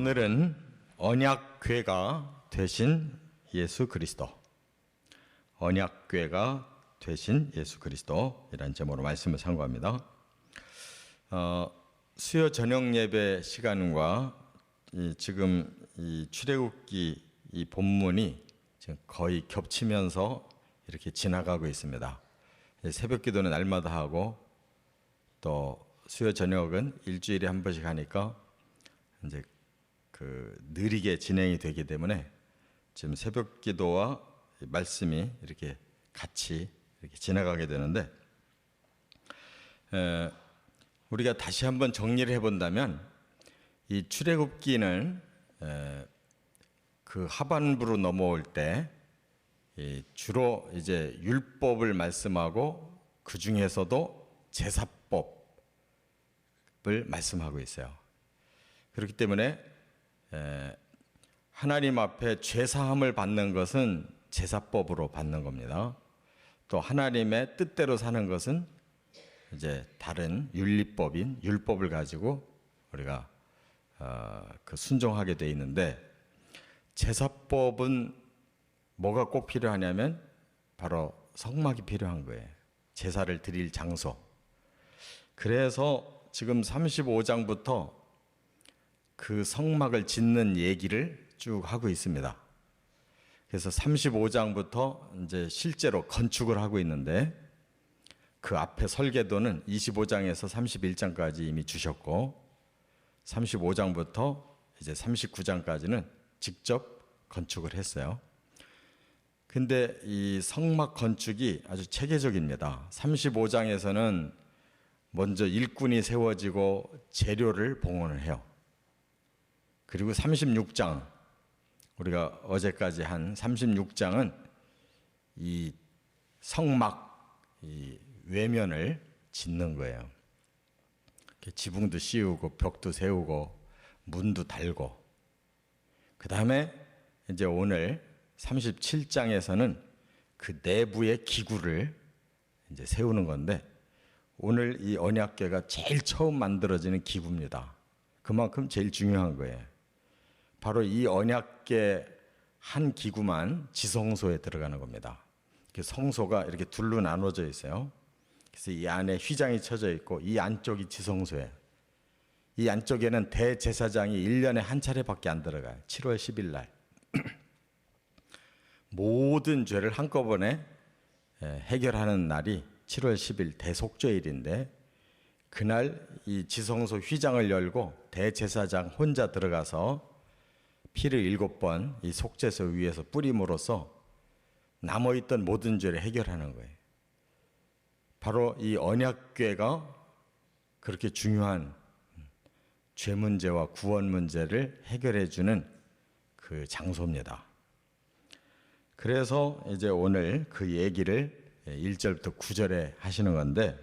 오늘은 언약궤가 되신 예수 그리스도, 언약궤가 되신 예수 그리스도이라는 제목으로 말씀을 상고합니다. 수요 저녁 예배 시간과 지금 이 출애굽기 이 본문이 지금 거의 겹치면서 이렇게 지나가고 있습니다. 새벽 기도는 날마다 하고 또 수요 저녁은 일주일에 한 번씩 하니까 이제 느리게 진행이 되기 때문에 지금 새벽 기도와 말씀이 이렇게 같이 이렇게 지나가게 되는데, 우리가 다시 한번 정리를 해본다면 이 출애굽기는 그 하반부로 넘어올 때 주로 이제 율법을 말씀하고 그 중에서도 제사법을 말씀하고 있어요. 그렇기 때문에 하나님 앞에 죄사함을 받는 것은 제사법으로 받는 겁니다. 또 하나님의 뜻대로 사는 것은 이제 다른 윤리법인 율법을 가지고 우리가 순종하게 돼 있는데, 제사법은 뭐가 꼭 필요하냐면 바로 성막이 필요한 거예요. 제사를 드릴 장소. 그래서 지금 35장부터 그 성막을 짓는 얘기를 쭉 하고 있습니다. 그래서 35장부터 이제 실제로 건축을 하고 있는데, 그 앞에 설계도는 25장에서 31장까지 이미 주셨고, 35장부터 이제 39장까지는 직접 건축을 했어요. 근데 이 성막 건축이 아주 체계적입니다. 35장에서는 먼저 일꾼이 세워지고 재료를 봉헌을 해요. 그리고 36장, 우리가 어제까지 한 36장은 이 성막 이 외면을 짓는 거예요. 지붕도 씌우고 벽도 세우고 문도 달고, 그 다음에 이제 오늘 37장에서는 그 내부의 기구를 이제 세우는 건데, 오늘 이 언약궤가 제일 처음 만들어지는 기구입니다. 그만큼 제일 중요한 거예요. 바로 이 언약궤 한 기구만 지성소에 들어가는 겁니다. 성소가 이렇게 둘로 나눠져 있어요. 그래서 이 안에 휘장이 쳐져 있고 이 안쪽이 지성소예요. 이 안쪽에는 대제사장이 1년에 한 차례밖에 안 들어가요. 7월 10일 날. 모든 죄를 한꺼번에 해결하는 날이 7월 10일 대속죄일인데, 그날 이 지성소 휘장을 열고 대제사장 혼자 들어가서 피를 7번 이 속죄소 위에서 뿌림으로써 남아있던 모든 죄를 해결하는 거예요. 바로 이 언약궤가 그렇게 중요한 죄 문제와 구원 문제를 해결해 주는 그 장소입니다. 그래서 이제 오늘 그 얘기를 1절부터 9절에 하시는 건데,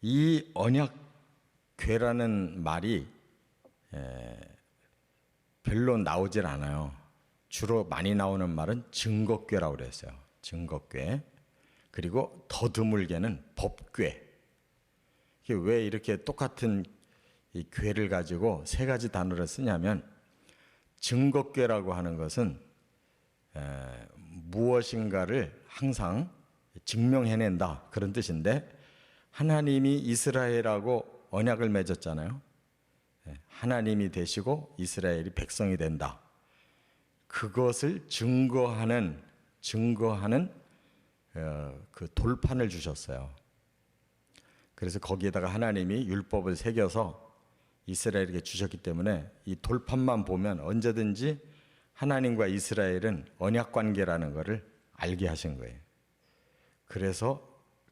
이 언약궤라는 말이 별로 나오질 않아요. 주로 많이 나오는 말은 증거궤라고 그랬어요. 증거궤. 그리고 더 드물게는 법궤. 왜 이렇게 똑같은 이 궤를 가지고 세 가지 단어를 쓰냐면, 증거궤라고 하는 것은 무엇인가를 항상 증명해낸다, 그런 뜻인데, 하나님이 이스라엘하고 언약을 맺었잖아요. 하나님이 되시고 이스라엘이 백성이 된다. 그것을 증거하는 그 돌판을 주셨어요. 그래서 거기에다가 하나님이 율법을 새겨서 이스라엘에게 주셨기 때문에 이 돌판만 보면 언제든지 하나님과 이스라엘은 언약 관계라는 것을 알게 하신 거예요. 그래서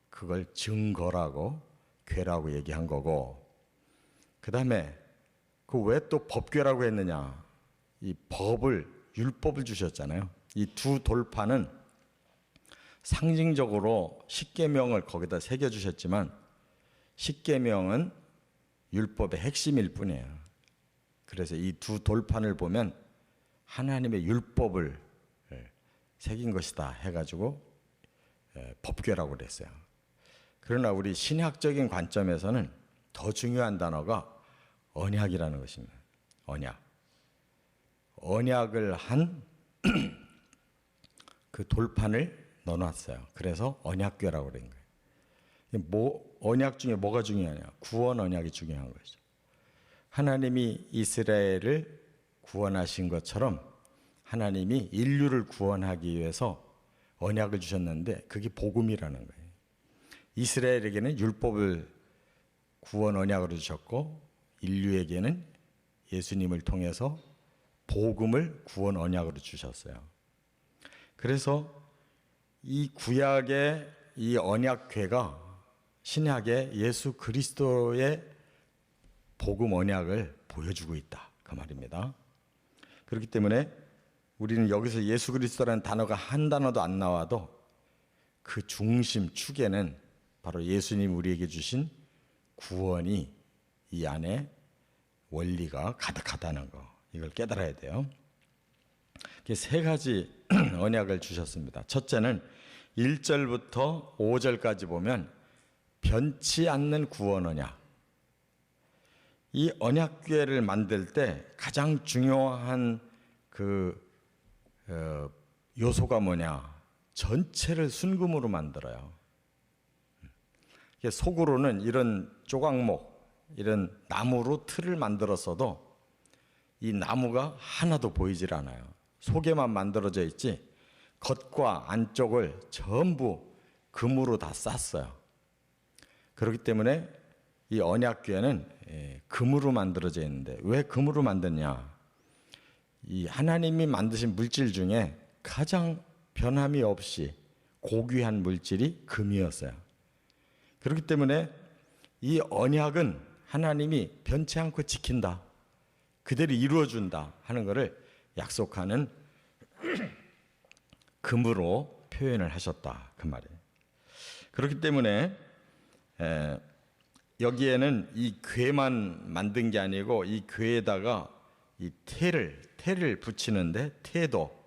그걸 증거라고, 궤라고 얘기한 거고, 그 다음에 그 왜 또 법궤라고 했느냐? 이 율법을 주셨잖아요. 이 두 돌판은 상징적으로 십계명을 거기다 새겨주셨지만, 십계명은 율법의 핵심일 뿐이에요. 그래서 이 두 돌판을 보면 하나님의 율법을 새긴 것이다 해가지고 법궤라고 그랬어요. 그러나 우리 신학적인 관점에서는 더 중요한 단어가 언약이라는 것입니다. 언약을 한 그 돌판을 넣어놨어요. 그래서 언약궤라고 그런 거예요. 언약 중에 뭐가 중요하냐? 구원 언약이 중요한 거죠. 하나님이 이스라엘을 구원하신 것처럼 하나님이 인류를 구원하기 위해서 언약을 주셨는데 그게 복음이라는 거예요. 이스라엘에게는 율법을 구원 언약으로 주셨고 인류에게는 예수님을 통해서 복음을 구원 언약으로 주셨어요. 그래서 이 구약의 이 언약궤가 신약의 예수 그리스도의 복음 언약을 보여주고 있다, 그 말입니다. 그렇기 때문에 우리는 여기서 예수 그리스도라는 단어가 한 단어도 안 나와도 그 중심 축에는 바로 예수님 우리에게 주신 구원이 이 안에 원리가 가득하다는 거, 이걸 깨달아야 돼요. 세 가지 언약을 주셨습니다. 첫째는 1절부터 5절까지 보면 변치 않는 구원 언약. 이 언약궤를 만들 때 가장 중요한 요소가 뭐냐? 전체를 순금으로 만들어요. 속으로는 이런 조각목, 이런 나무로 틀을 만들었어도 이 나무가 하나도 보이질 않아요. 속에만 만들어져 있지 겉과 안쪽을 전부 금으로 다 쌌어요. 그렇기 때문에 이 언약궤는 금으로 만들어져 있는데 왜 금으로 만드냐? 이 하나님이 만드신 물질 중에 가장 변함이 없이 고귀한 물질이 금이었어요. 그렇기 때문에 이 언약은 하나님이 변치 않고 지킨다, 그대로 이루어준다 하는 것을 약속하는 금으로 표현을 하셨다, 그 말이에요. 그렇기 때문에 여기에는 이 궤만 만든 게 아니고 이 궤에다가 이 태를 붙이는데 태도,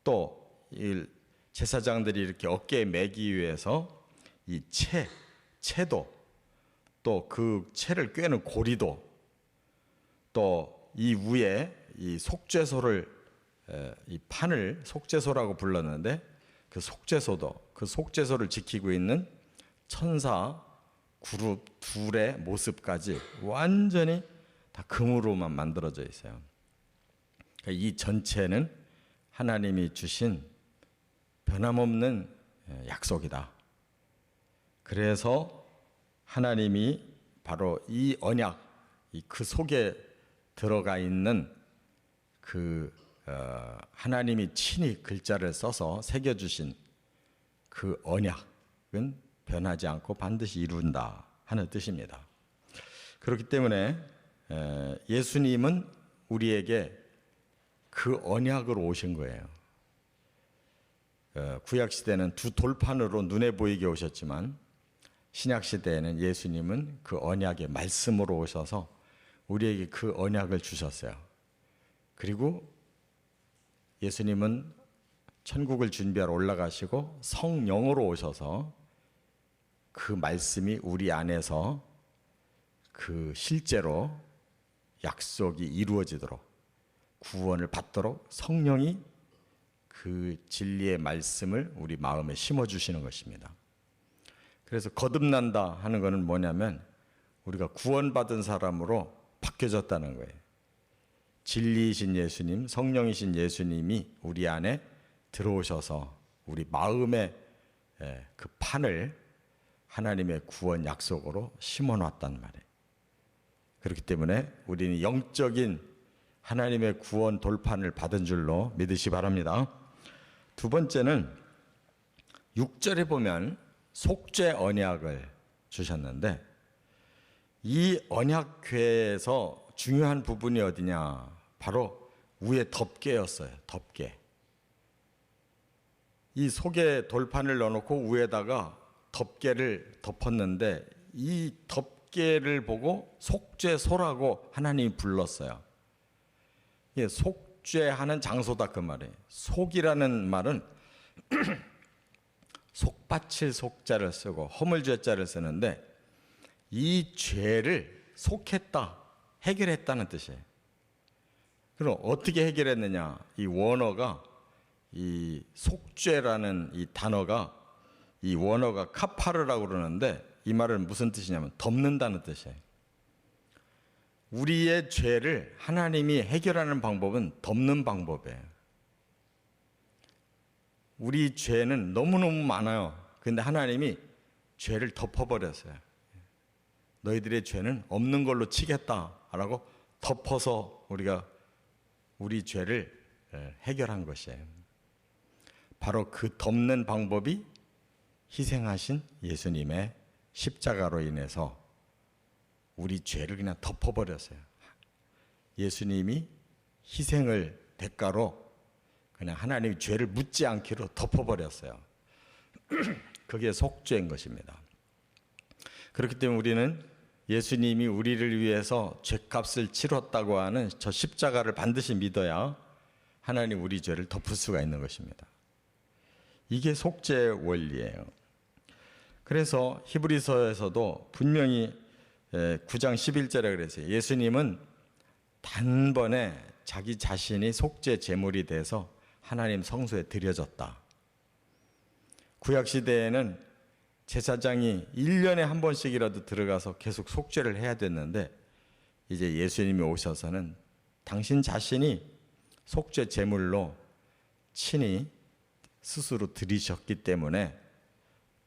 또 이 제사장들이 이렇게 어깨에 매기 위해서 이 채도, 또 그 채를 꿰는 고리도, 또 이 위에 이 속죄소를, 이 판을 속죄소라고 불렀는데 그 속죄소를 지키고 있는 천사 그룹 둘의 모습까지 완전히 다 금으로만 만들어져 있어요. 그러니까 이 전체는 하나님이 주신 변함없는 약속이다. 그래서 하나님이 바로 이 언약, 그 속에 들어가 있는 하나님이 친히 글자를 써서 새겨주신 그 언약은 변하지 않고 반드시 이룬다 하는 뜻입니다. 그렇기 때문에 예수님은 우리에게 그 언약으로 오신 거예요. 구약시대는 두 돌판으로 눈에 보이게 오셨지만 신약시대에는 예수님은 그 언약의 말씀으로 오셔서 우리에게 그 언약을 주셨어요. 그리고 예수님은 천국을 준비하러 올라가시고 성령으로 오셔서 그 말씀이 우리 안에서 그 실제로 약속이 이루어지도록, 구원을 받도록 성령이 그 진리의 말씀을 우리 마음에 심어주시는 것입니다. 그래서 거듭난다 하는 것은 뭐냐면 우리가 구원받은 사람으로 바뀌어졌다는 거예요. 진리이신 예수님, 성령이신 예수님이 우리 안에 들어오셔서 우리 마음에 그 판을 하나님의 구원 약속으로 심어놨단 말이에요. 그렇기 때문에 우리는 영적인 하나님의 구원 돌판을 받은 줄로 믿으시 바랍니다. 두 번째는 6절에 보면 속죄 언약을 주셨는데 이 언약궤에서 중요한 부분이 어디냐? 바로 위에 덮개였어요. 덮개. 이 속에 돌판을 넣어놓고 위에다가 덮개를 덮었는데 이 덮개를 보고 속죄소라고 하나님이 불렀어요. 예, 속죄하는 장소다 그 말이에요. 속이라는 말은 속받칠 속자를 쓰고 허물죄자를 쓰는데 이 죄를 속했다, 해결했다는 뜻이에요. 그럼 어떻게 해결했느냐? 이 원어가 이 속죄라는 이 단어가 이 원어가 카파르라고 그러는데 이 말은 무슨 뜻이냐면 덮는다는 뜻이에요. 우리의 죄를 하나님이 해결하는 방법은 덮는 방법이에요. 우리 죄는 너무너무 많아요. 근데 하나님이 죄를 덮어버렸어요. 너희들의 죄는 없는 걸로 치겠다라고 덮어서 우리가 우리 죄를 해결한 것이에요. 바로 그 덮는 방법이 희생하신 예수님의 십자가로 인해서 우리 죄를 그냥 덮어버렸어요. 예수님이 희생을 대가로 그냥 하나님이 죄를 묻지 않기로 덮어버렸어요. 그게 속죄인 것입니다. 그렇기 때문에 우리는 예수님이 우리를 위해서 죄값을 치렀다고 하는 저 십자가를 반드시 믿어야 하나님 우리 죄를 덮을 수가 있는 것입니다. 이게 속죄의 원리예요. 그래서 히브리서에서도 분명히 9장 11절에 그랬어요. 예수님은 단번에 자기 자신이 속죄 제물이 돼서 하나님 성소에 드려졌다. 구약시대에는 제사장이 1년에 한 번씩이라도 들어가서 계속 속죄를 해야 됐는데 이제 예수님이 오셔서는 당신 자신이 속죄 제물로 친히 스스로 드리셨기 때문에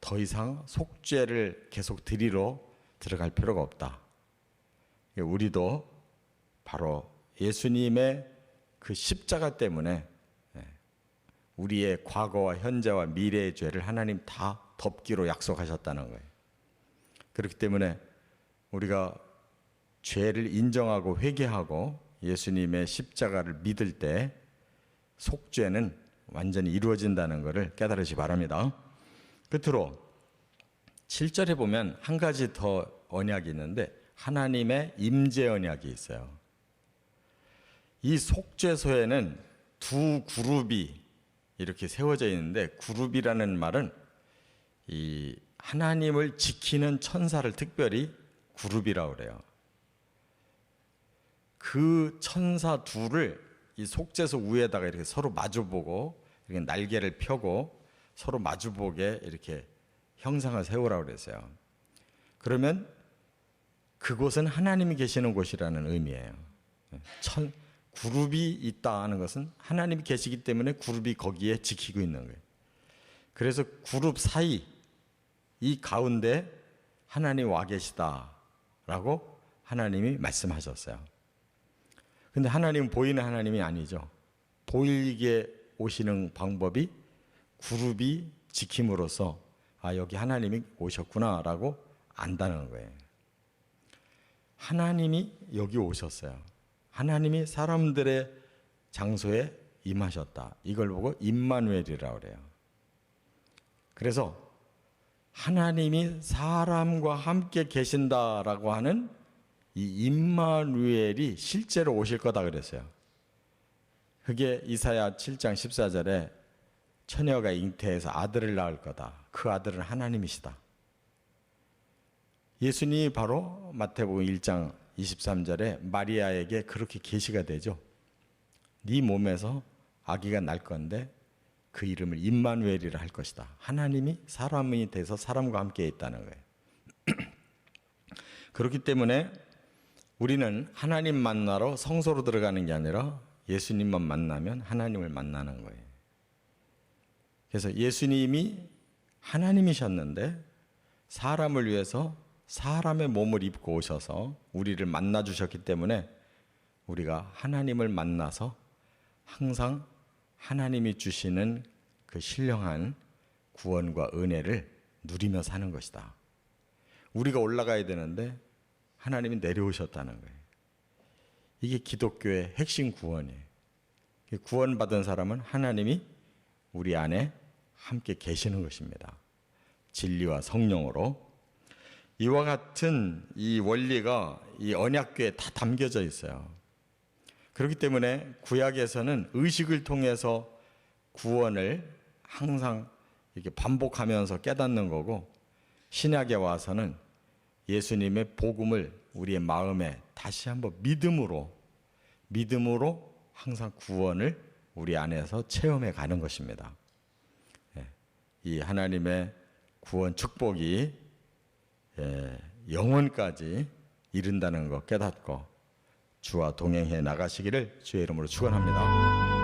더 이상 속죄를 계속 드리러 들어갈 필요가 없다. 우리도 바로 예수님의 그 십자가 때문에 우리의 과거와 현재와 미래의 죄를 하나님 다 덮기로 약속하셨다는 거예요. 그렇기 때문에 우리가 죄를 인정하고 회개하고 예수님의 십자가를 믿을 때 속죄는 완전히 이루어진다는 것을 깨달으시 바랍니다. 끝으로 7절에 보면 한 가지 더 언약이 있는데 하나님의 임재 언약이 있어요. 이 속죄소에는 두 그룹이 이렇게 세워져 있는데 그룹이라는 말은 이 하나님을 지키는 천사를 특별히 그룹이라고 그래요. 그 천사 둘을 이 속죄소 위에다가 이렇게 서로 마주보고 이렇게 날개를 펴고 서로 마주보게 이렇게 형상을 세우라고 그랬어요. 그러면 그곳은 하나님이 계시는 곳이라는 의미예요. 그룹이 있다 하는 것은 하나님이 계시기 때문에 그룹이 거기에 지키고 있는 거예요. 그래서 그룹 사이 이 가운데 하나님 와 계시다라고 하나님이 말씀하셨어요. 근데 하나님은 보이는 하나님이 아니죠. 보이게 오시는 방법이 그룹이 지킴으로써 아 여기 하나님이 오셨구나라고 안다는 거예요. 하나님이 여기 오셨어요. 하나님이 사람들의 장소에 임하셨다. 이걸 보고 임마누엘이라고 그래요. 그래서 하나님이 사람과 함께 계신다라고 하는 이 임마누엘이 실제로 오실 거다 그랬어요. 그게 이사야 7장 14절에 처녀가 잉태해서 아들을 낳을 거다. 그 아들은 하나님이시다. 예수님이 바로 마태복음 1장 23절에 마리아에게 그렇게 계시가 되죠. 네 몸에서 아기가 날 건데 그 이름을 임마누엘이라 할 것이다. 하나님이 사람이 돼서 사람과 함께 있다는 거예요. 그렇기 때문에 우리는 하나님 만나러 성소로 들어가는 게 아니라 예수님만 만나면 하나님을 만나는 거예요. 그래서 예수님이 하나님이셨는데 사람을 위해서 사람의 몸을 입고 오셔서 우리를 만나 주셨기 때문에 우리가 하나님을 만나서 항상 하나님이 주시는 그 신령한 구원과 은혜를 누리며 사는 것이다. 우리가 올라가야 되는데 하나님이 내려오셨다는 거예요. 이게 기독교의 핵심 구원이에요. 구원받은 사람은 하나님이 우리 안에 함께 계시는 것입니다. 진리와 성령으로. 이와 같은 이 원리가 이 언약궤에 다 담겨져 있어요. 그렇기 때문에 구약에서는 의식을 통해서 구원을 항상 이렇게 반복하면서 깨닫는 거고 신약에 와서는 예수님의 복음을 우리의 마음에 다시 한번 믿음으로 항상 구원을 우리 안에서 체험해 가는 것입니다. 이 하나님의 구원 축복이 영원까지 이른다는 것 깨닫고 주와 동행해 나가시기를 주의 이름으로 축원합니다.